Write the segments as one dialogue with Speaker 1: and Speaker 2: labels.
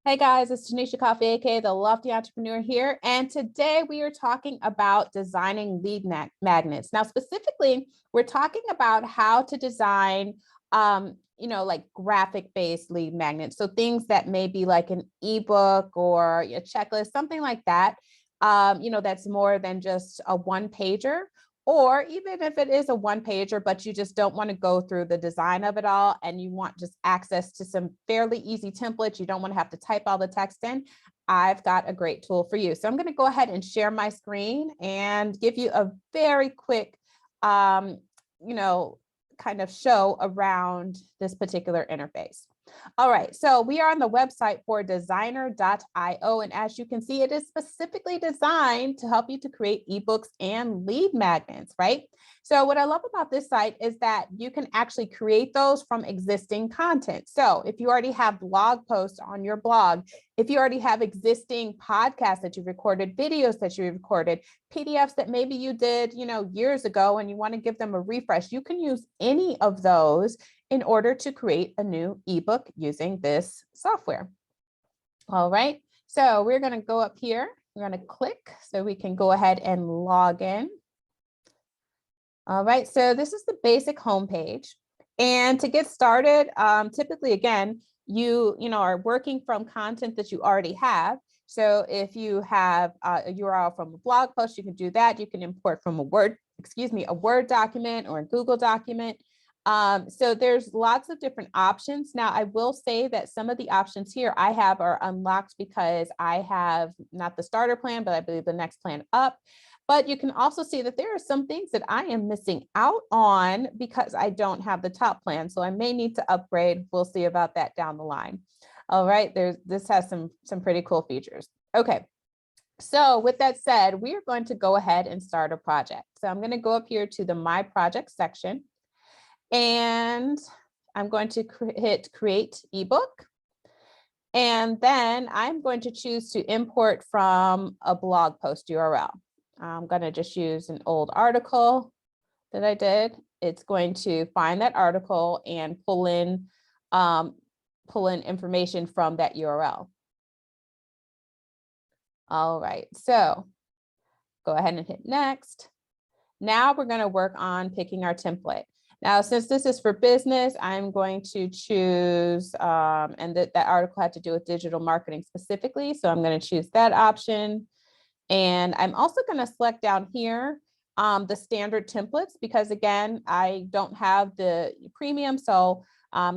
Speaker 1: Hey guys, it's Tanisha Coffee, aka the Lofty Entrepreneur here. And today we are talking about designing lead magnets. Now, specifically, we're talking about how to design, like graphic-based lead magnets. So things that may be like an ebook or a checklist, something like that, that's more than just a one-pager. Or even if it is a one pager, but you just don't want to go through the design of it all and you want just access to some fairly easy templates, you don't want to have to type all the text in, I've got a great tool for you. So I'm going to go ahead and share my screen and give you a very quick, kind of show around this particular interface. All right, so we are on the website for Designrr.io, and as you can see, it is specifically designed to help you to create ebooks and lead magnets, right? So what I love about this site is that you can actually create those from existing content. So if you already have blog posts on your blog, if you already have existing podcasts that you've recorded, videos that you recorded, PDFs that maybe you did, years ago, and you want to give them a refresh, you can use any of those in order to create a new ebook using this software. All right, so we're going to go up here. We're going to click so we can go ahead and log in. All right, so this is the basic homepage. And to get started, typically, again, you are working from content that you already have. So if you have a URL from a blog post, you can do that. You can import from a Word document or a Google document. So there's lots of different options. Now, I will say that some of the options here I have are unlocked because I have not the starter plan, but I believe the next plan up. But you can also see that there are some things that I am missing out on because I don't have the top plan. So I may need to upgrade. We'll see about that down the line. All right, this has some pretty cool features. Okay, so with that said, we are going to go ahead and start a project. So I'm going to go up here to the My Project section. And I'm going to hit Create Ebook. And then I'm going to choose to import from a blog post URL. I'm going to just use an old article that I did. It's going to find that article and pull in information from that URL. All right, so go ahead and hit Next. Now we're going to work on picking our template. Now, since this is for business, I'm going to choose, and that article had to do with digital marketing specifically. So I'm going to choose that option. And I'm also going to select down here the standard templates, because again, I don't have the premium. So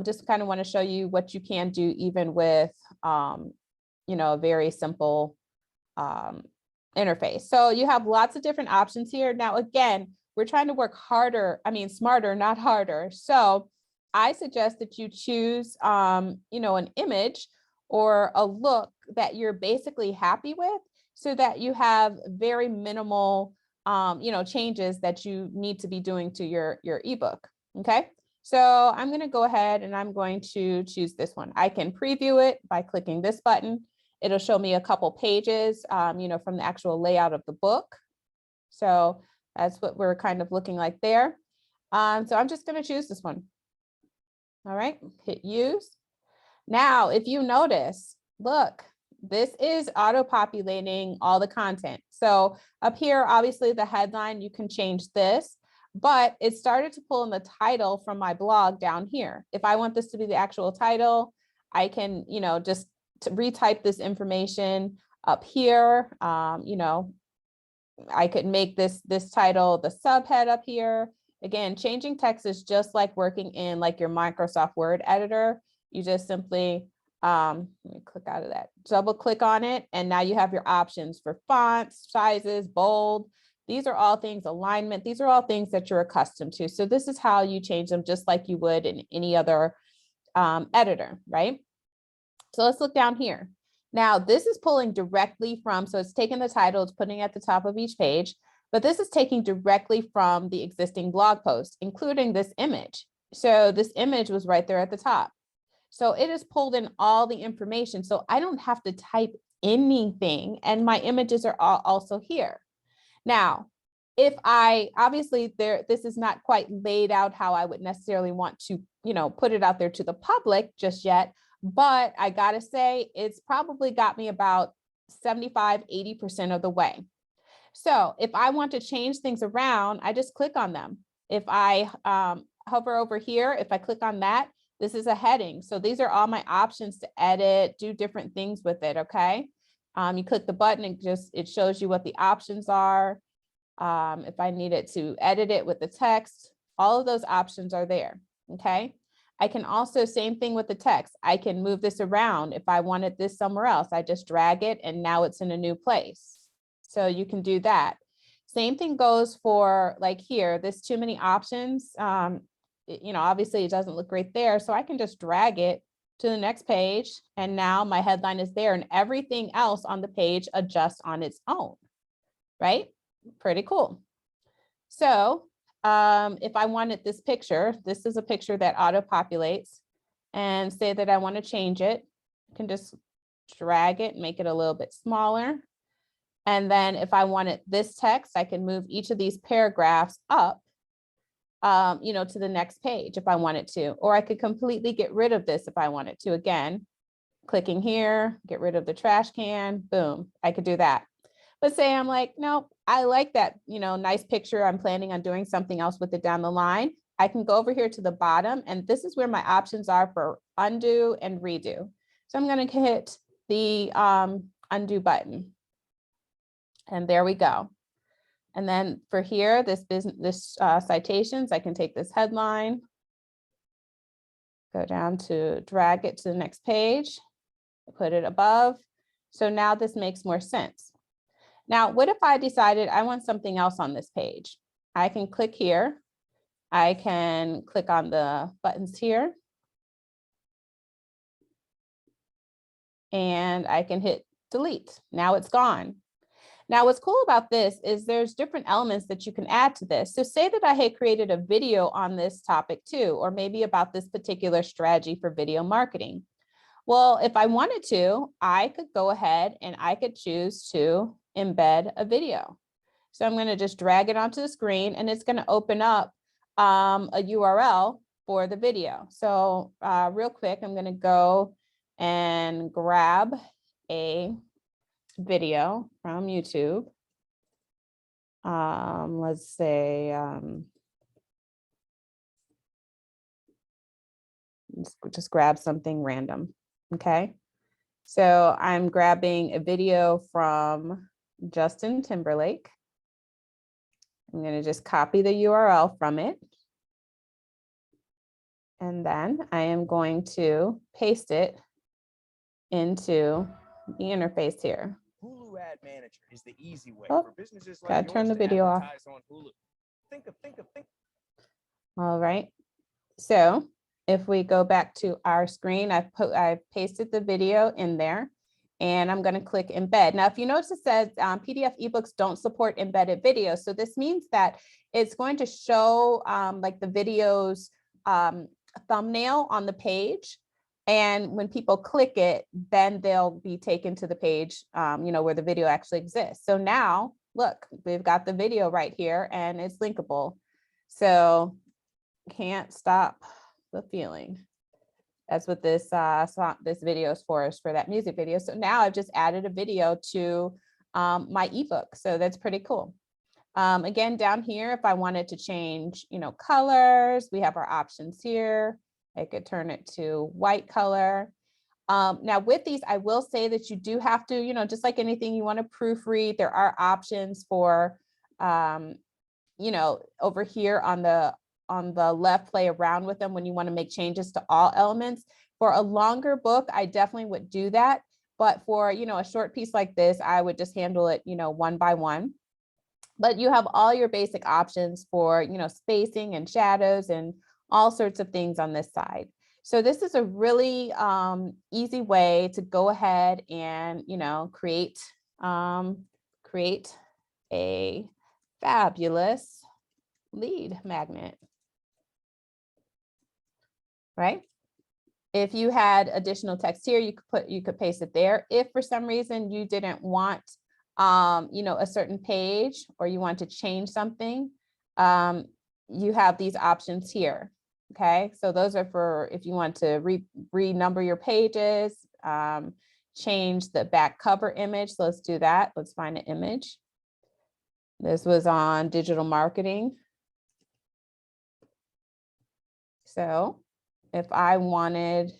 Speaker 1: just kind of want to show you what you can do even with, a very simple interface. So you have lots of different options here. Now, again, we're trying to work smarter, not harder. So I suggest that you choose, an image or a look that you're basically happy with, so that you have very minimal, changes that you need to be doing to your ebook. Okay. So I'm going to go ahead and I'm going to choose this one. I can preview it by clicking this button. It'll show me a couple pages, from the actual layout of the book. So that's what we're kind of looking like there. So I'm just going to choose this one. All right, hit use. Now, if you notice, look, this is auto-populating all the content. So up here, obviously the headline, you can change this, but it started to pull in the title from my blog down here. If I want this to be the actual title, I can, just to retype this information up here. I could make this title the subhead up here. Again, changing text is just like working in like your Microsoft Word editor. You just simply, let me click out of that, double click on it. And now you have your options for fonts, sizes, bold. These are all things, alignment. These are all things that you're accustomed to. So this is how you change them, just like you would in any other editor, right? So let's look down here. Now, this is pulling directly from, so it's taking the title, it's putting it at the top of each page, but this is taking directly from the existing blog post, including this image. So this image was right there at the top. So it has pulled in all the information. So I don't have to type anything, and my images are also here. Now, if obviously this is not quite laid out how I would necessarily want to, put it out there to the public just yet. but I gotta say, it's probably got me about 75–80% of the way. So if I want to change things around, I just click on them. If I hover over here, if I click on that, this is a heading. So these are all my options to edit, do different things with it, okay? You click the button and it shows you what the options are. If I needed to edit it with the text, all of those options are there, okay? I can also, same thing with the text. I can move this around. If I wanted this somewhere else, I just drag it and now it's in a new place. So you can do that. Same thing goes for like here, there's too many options. You know, obviously it doesn't look great there. So I can just drag it to the next page. And now my headline is there and everything else on the page adjusts on its own, right? Pretty cool. So if I wanted this picture, this is a picture that auto-populates, and say that I want to change it, I can just drag it, make it a little bit smaller. And then if I wanted this text, I can move each of these paragraphs up, you know, to the next page if I wanted to, or I could completely get rid of this if I wanted to. Again, clicking here, get rid of the trash can, boom, I could do that. But say I'm like, no, I like that, you know, nice picture. I'm planning on doing something else with it down the line. I can go over here to the bottom, and this is where my options are for undo and redo. So I'm going to hit the undo button. And there we go. And then for here, this citations, I can take this headline, go down to drag it to the next page, put it above. So now this makes more sense. Now, what if I decided I want something else on this page? I can click here. I can click on the buttons here. And I can hit delete. Now it's gone. Now, what's cool about this is there's different elements that you can add to this. So say that I had created a video on this topic too, or maybe about this particular strategy for video marketing. Well, if I wanted to, I could go ahead and I could choose to embed a video. So I'm going to just drag it onto the screen and it's going to open up a URL for the video. So real quick, I'm going to go and grab a video from YouTube. Let's say, just grab something random. Okay. So I'm grabbing a video from Justin Timberlake. I'm going to just copy the URL from it. And then I am going to paste it into the interface here.
Speaker 2: Hulu Ad Manager is the easy way
Speaker 1: for
Speaker 2: businesses
Speaker 1: like yours turn the video off.
Speaker 2: On Hulu. Think.
Speaker 1: All right. So if we go back to our screen, I've pasted the video in there and I'm going to click embed. Now, if you notice, it says PDF ebooks don't support embedded videos. So this means that it's going to show like the video's thumbnail on the page. And when people click it, then they'll be taken to the page, you know, where the video actually exists. So now, look, we've got the video right here and it's linkable. So can't stop the feeling. That's what this this video is for that music video. So now I've just added a video to my ebook. So that's pretty cool. Again, down here, if I wanted to change, you know, colors, we have our options here. I could turn it to white color. Now with these, I will say that you do have to, you know, just like anything you want to proofread, there are options for, you know, over here on the left, play around with them when you want to make changes to all elements. For a longer book, I definitely would do that. But for, you know, a short piece like this, I would just handle it, you know, one by one. But you have all your basic options for, you know, spacing and shadows and all sorts of things on this side. So this is a really easy way to go ahead and, you know, create a fabulous lead magnet, right? If you had additional text here, you could paste it there. If for some reason you didn't want, you know, a certain page or you want to change something, you have these options here. Okay, so those are for if you want to renumber your pages, change the back cover image. So let's do that. Let's find an image. This was on digital marketing. So if I wanted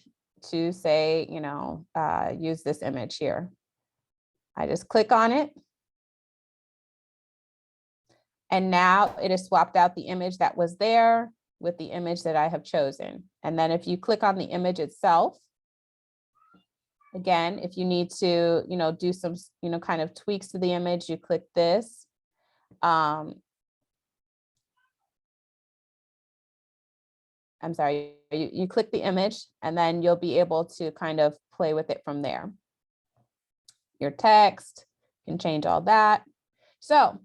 Speaker 1: to say, you know, use this image here, I just click on it. And now it has swapped out the image that was there with the image that I have chosen. And then if you click on the image itself, again, if you need to, you know, do some, you know, kind of tweaks to the image, you click this. I'm sorry, you click the image and then you'll be able to kind of play with it from there. Your text, you can change all that. So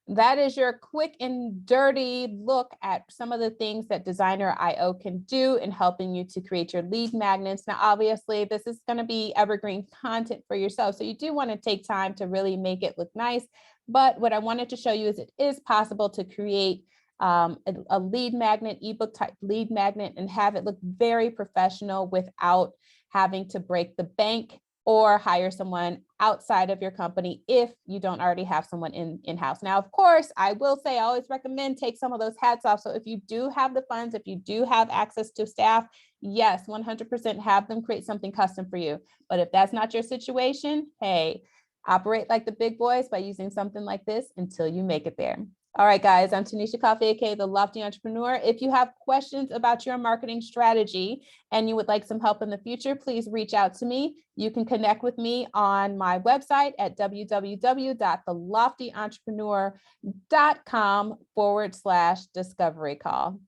Speaker 1: that is your quick and dirty look at some of the things that Designrr.io can do in helping you to create your lead magnets. Now, obviously, this is going to be evergreen content for yourself. So you do want to take time to really make it look nice. But what I wanted to show you is it is possible to create a lead magnet, ebook type lead magnet, and have it look very professional without having to break the bank or hire someone outside of your company if you don't already have someone in-house. Now, of course, I will say I always recommend take some of those hats off. So if you do have the funds, if you do have access to staff, yes, 100% have them create something custom for you. But if that's not your situation, hey, operate like the big boys by using something like this until you make it there. All right, guys, I'm Tanisha Coffee, aka The Lofty Entrepreneur. If you have questions about your marketing strategy and you would like some help in the future, please reach out to me. You can connect with me on my website at www.theloftyentrepreneur.com/discovery call.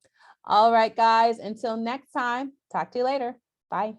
Speaker 1: All right, guys, until next time, talk to you later. Bye.